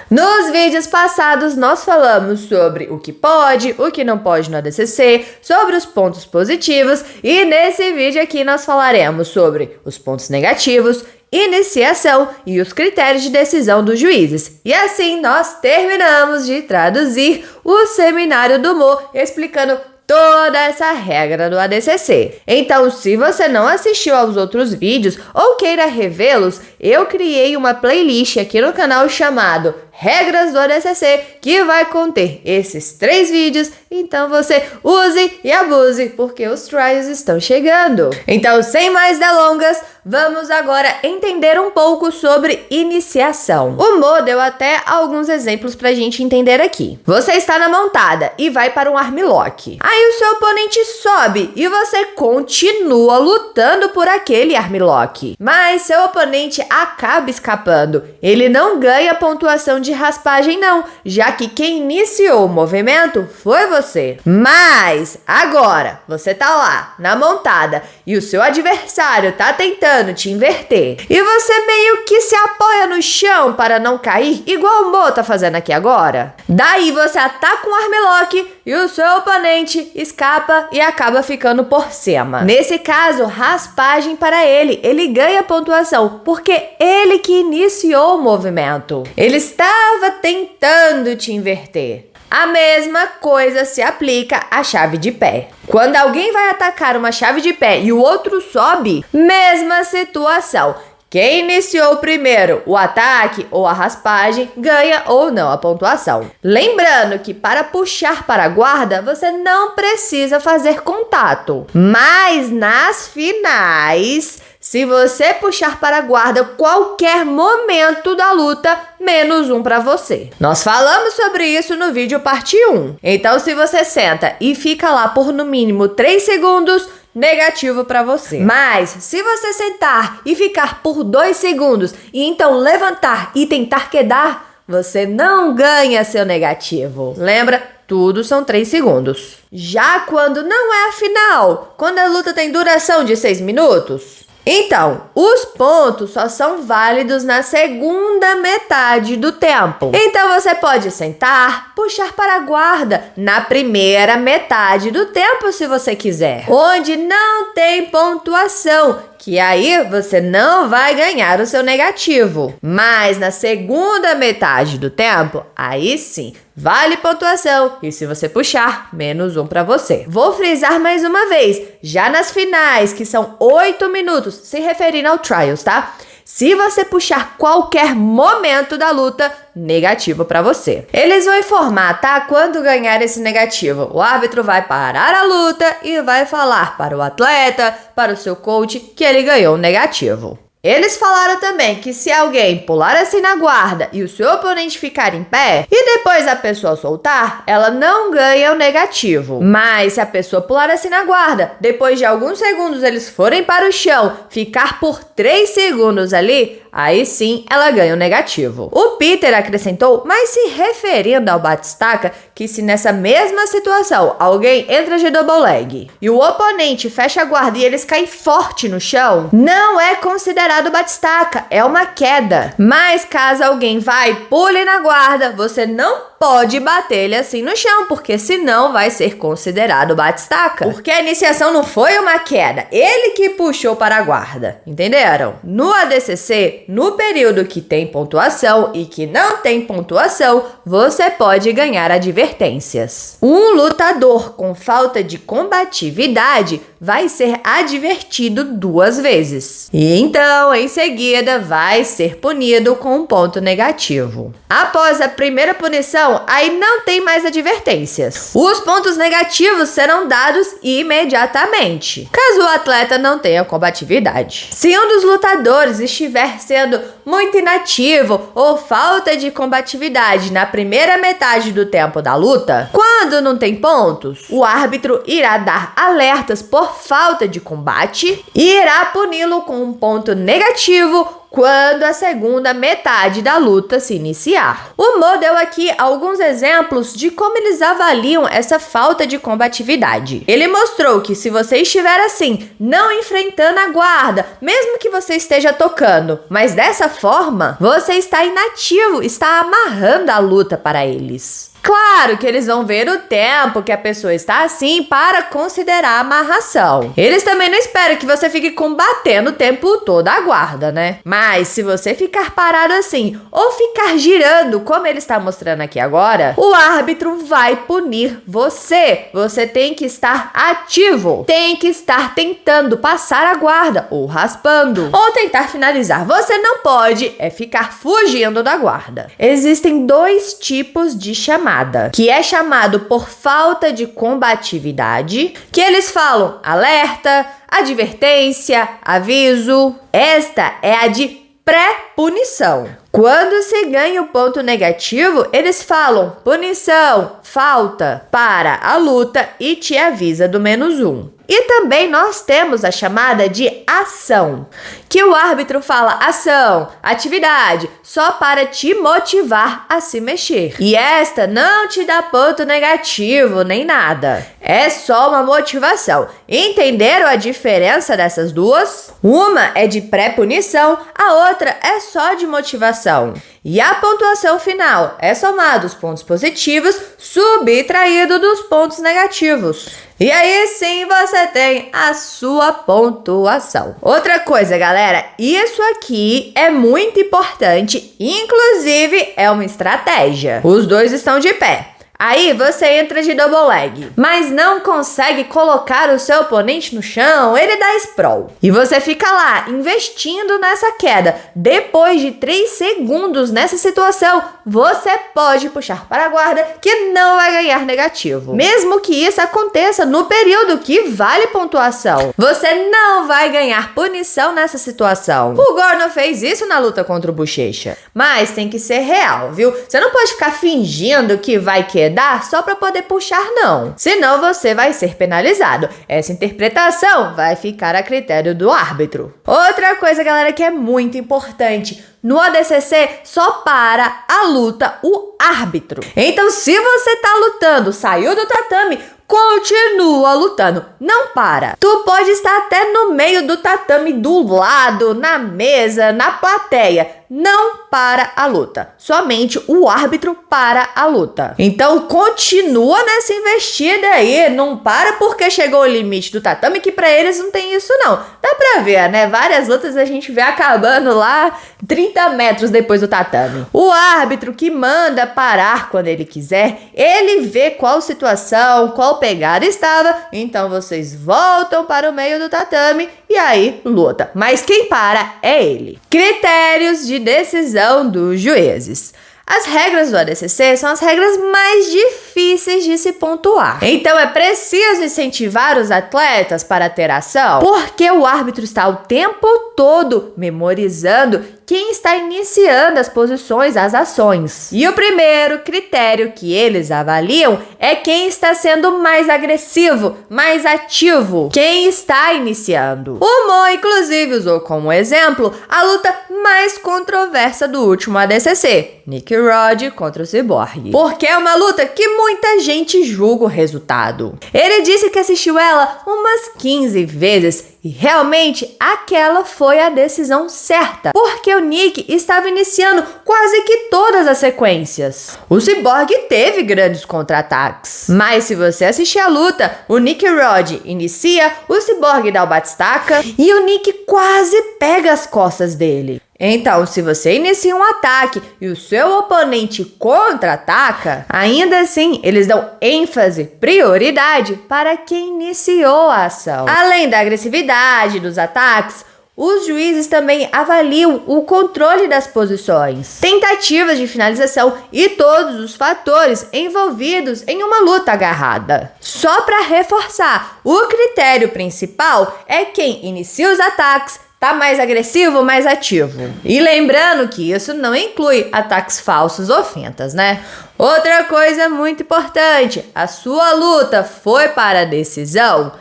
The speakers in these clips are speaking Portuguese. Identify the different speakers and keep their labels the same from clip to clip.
Speaker 1: Nos vídeos passados, nós falamos sobre o que pode, o que não pode no ADCC, sobre os pontos positivos e nesse vídeo aqui nós falaremos sobre os pontos negativos, iniciação e os critérios de decisão dos juízes. E assim nós terminamos de traduzir o seminário do Mo, explicando toda essa regra do ADCC. Então, se você não assistiu aos outros vídeos ou queira revê-los, eu criei uma playlist aqui no canal chamado Regras do ADCC, que vai conter esses 3 vídeos, então você use e abuse, porque os trials estão chegando. Então, sem mais delongas, vamos agora entender um pouco sobre iniciação. O Mo deu até alguns exemplos pra gente entender aqui. Você está na montada e vai para um armlock. Aí o seu oponente sobe e você continua lutando por aquele armlock. Mas seu oponente acaba escapando. Ele não ganha pontuação de raspagem não, já que quem iniciou o movimento foi você. Mas agora você tá lá na montada e o seu adversário tá tentando te inverter e você meio que se apoia no chão para não cair, igual o Mo tá fazendo aqui agora. Daí você ataca um armlock e o seu oponente escapa e acaba ficando por cima. Nesse caso, raspagem para ele. Ele ganha pontuação porque ele que iniciou o movimento. Ele estava tentando te inverter. A mesma coisa se aplica à chave de pé. Quando alguém vai atacar uma chave de pé e o outro sobe, mesma situação. Quem iniciou primeiro o ataque ou a raspagem ganha ou não a pontuação. Lembrando que para puxar para a guarda, você não precisa fazer contato. Mas nas finais, se você puxar para a guarda qualquer momento da luta, menos 1 para você. Nós falamos sobre isso no vídeo parte 1. Então, se você senta e fica lá por no mínimo 3 segundos, negativo para você. Mas, se você sentar e ficar por 2 segundos e então levantar e tentar quedar, você não ganha seu negativo. Lembra? Tudo são 3 segundos. Já quando não é a final, quando a luta tem duração de 6 minutos, então, os pontos só são válidos na segunda metade do tempo. Então, você pode sentar, puxar para a guarda na primeira metade do tempo, se você quiser. Onde não tem pontuação, que aí você não vai ganhar o seu negativo. Mas na segunda metade do tempo, aí sim, vale pontuação. E se você puxar, menos 1 para você. Vou frisar mais uma vez, já nas finais, que são 8 minutos, se referindo ao Trials, tá? Se você puxar qualquer momento da luta, negativo para você. Eles vão informar, tá? Quando ganhar esse negativo, o árbitro vai parar a luta e vai falar para o atleta, para o seu coach, que ele ganhou um negativo. Eles falaram também que se alguém pular assim na guarda e o seu oponente ficar em pé e depois a pessoa soltar, ela não ganha o negativo. Mas se a pessoa pular assim na guarda, depois de alguns segundos eles forem para o chão, ficar por 3 segundos ali, aí sim ela ganha o negativo. O Peter acrescentou, mas se referindo ao batistaca, que se nessa mesma situação alguém entra de double leg e o oponente fecha a guarda e eles caem forte no chão, não é considerado batistaca, é uma queda. Mas caso alguém vai, pule na guarda, você não pode bater ele assim no chão, porque senão vai ser considerado batistaca. Porque a iniciação não foi uma queda, ele que puxou para a guarda, entenderam? No ADCC, no período que tem pontuação e que não tem pontuação, você pode ganhar advertências. Um lutador com falta de combatividade vai ser advertido 2 vezes. E então, em seguida, vai ser punido com um ponto negativo. Após a primeira punição, aí não tem mais advertências. Os pontos negativos serão dados imediatamente, caso o atleta não tenha combatividade. Se um dos lutadores estiver sendo muito inativo ou falta de combatividade na primeira metade do tempo da luta, quando não tem pontos, o árbitro irá dar alertas por falta de combate e irá puni-lo com um ponto negativo quando a segunda metade da luta se iniciar. O Mo deu aqui alguns exemplos de como eles avaliam essa falta de combatividade. Ele mostrou que se você estiver assim, não enfrentando a guarda, mesmo que você esteja tocando, mas dessa forma, você está inativo, está amarrando a luta para eles. Claro que eles vão ver o tempo que a pessoa está assim para considerar a amarração. Eles também não esperam que você fique combatendo o tempo todo a guarda, né? Mas se você ficar parado assim ou ficar girando, como ele está mostrando aqui agora, o árbitro vai punir você. Você tem que estar ativo, tem que estar tentando passar a guarda ou raspando ou tentar finalizar. Você não pode ficar fugindo da guarda. Existem 2 tipos de chamada, que é chamado por falta de combatividade, que eles falam alerta, advertência, aviso. Esta é a de pré-punição. Quando se ganha o ponto negativo, eles falam punição, falta, para a luta e te avisa do -1. E também nós temos a chamada de ação, que o árbitro fala ação, atividade, só para te motivar a se mexer. E esta não te dá ponto negativo nem nada. É só uma motivação. Entenderam a diferença dessas duas? Uma é de pré-punição, a outra é só de motivação. E a pontuação final é somado os pontos positivos subtraído dos pontos negativos. E aí sim você tem a sua pontuação. Outra coisa, galera, isso aqui é muito importante, inclusive é uma estratégia. Os 2 estão de pé. Aí você entra de double leg, mas não consegue colocar o seu oponente no chão, ele dá sprawl. E você fica lá, investindo nessa queda. Depois de 3 segundos nessa situação, você pode puxar para a guarda que não vai ganhar negativo. Mesmo que isso aconteça no período que vale pontuação, você não vai ganhar punição nessa situação. O Gordon fez isso na luta contra o Bochecha. Mas tem que ser real, viu? Você não pode ficar fingindo que vai quedar só para poder puxar, não. Senão você vai ser penalizado. Essa interpretação vai ficar a critério do árbitro. Outra coisa, galera, que é muito importante. No ADCC, só para a luta o árbitro. Então, se você tá lutando, saiu do tatame, continua lutando, não para. Tu pode estar até no meio do tatame, do lado, na mesa, na plateia. Não para a luta. Somente o árbitro para a luta. Então continua nessa investida aí. Não para porque chegou o limite do tatame, que pra eles não tem isso não. Dá pra ver, né? Várias lutas a gente vê acabando lá 30 metros depois do tatame. O árbitro que manda parar quando ele quiser, ele vê qual situação, qual pegada estava. Então vocês voltam para o meio do tatame e aí luta. Mas quem para é ele. Critérios de decisão dos juízes. As regras do ADCC são as regras mais difíceis de se pontuar. Então é preciso incentivar os atletas para ter ação, porque o árbitro está o tempo todo memorizando quem está iniciando as posições, as ações. E o primeiro critério que eles avaliam é quem está sendo mais agressivo, mais ativo, quem está iniciando. O Mo, inclusive, usou como exemplo a luta mais controversa do último ADCC, Nick Rod contra o Cyborg, porque é uma luta que muita gente julga o resultado. Ele disse que assistiu ela umas 15 vezes e realmente aquela foi a decisão certa, porque o Nick estava iniciando quase que todas as sequências. O Cyborg teve grandes contra-ataques, mas se você assistir a luta, o Nick Rod inicia, o Cyborg dá o batistaca e o Nick quase pega as costas dele. Então, se você inicia um ataque e o seu oponente contra-ataca, ainda assim, eles dão ênfase, prioridade para quem iniciou a ação. Além da agressividade dos ataques, os juízes também avaliam o controle das posições, tentativas de finalização e todos os fatores envolvidos em uma luta agarrada. Só para reforçar, o critério principal é quem inicia os ataques, tá mais agressivo, mais ativo. E lembrando que isso não inclui ataques falsos ou fintas, né? Outra coisa muito importante, a sua luta foi para a decisão?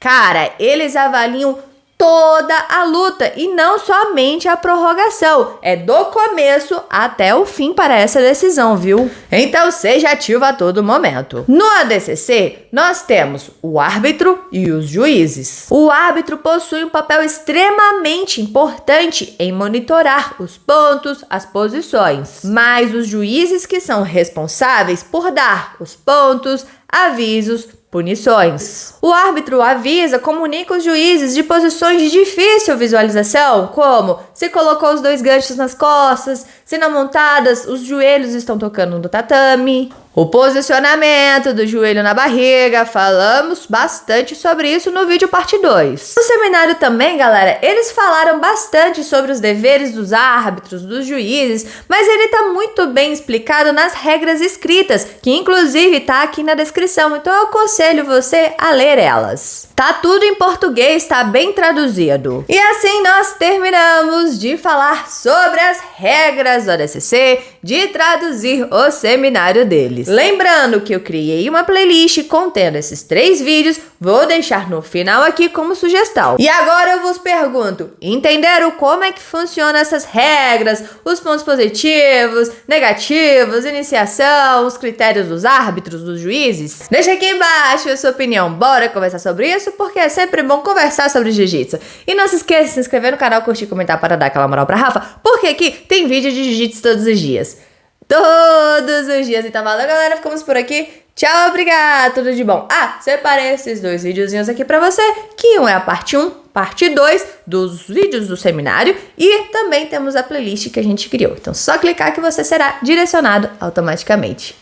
Speaker 1: Cara, eles avaliam toda a luta e não somente a prorrogação. É do começo até o fim para essa decisão, viu? Então seja ativo a todo momento. No ADCC, nós temos o árbitro e os juízes. O árbitro possui um papel extremamente importante em monitorar os pontos, as posições, mas os juízes que são responsáveis por dar os pontos, avisos, punições. O árbitro avisa, comunica os juízes de posições de difícil visualização, como se colocou os 2 ganchos nas costas, se na montadas os joelhos estão tocando no tatame. O posicionamento do joelho na barriga, falamos bastante sobre isso no vídeo parte 2. No seminário também, galera, eles falaram bastante sobre os deveres dos árbitros, dos juízes, mas ele tá muito bem explicado nas regras escritas, que inclusive tá aqui na descrição, então eu aconselho você a ler elas. Tá tudo em português, tá bem traduzido. E assim nós terminamos de falar sobre as regras do ADCC, de traduzir o seminário deles. Lembrando que eu criei uma playlist contendo esses 3 vídeos, vou deixar no final aqui como sugestão. E agora eu vos pergunto, entenderam como é que funcionam essas regras, os pontos positivos, negativos, iniciação, os critérios dos árbitros, dos juízes? Deixa aqui embaixo a sua opinião, bora conversar sobre isso, porque é sempre bom conversar sobre jiu-jitsu. E não se esqueça de se inscrever no canal, curtir e comentar para dar aquela moral pra Rafa, porque aqui tem vídeo de jiu-jitsu todos os dias. Todos os dias. Então valeu, galera, ficamos por aqui. Tchau, obrigado, tudo de bom. Separei esses 2 videozinhos aqui pra você, que um é a parte 1, parte 2 dos vídeos do seminário e também temos a playlist que a gente criou. Então só clicar que você será direcionado automaticamente.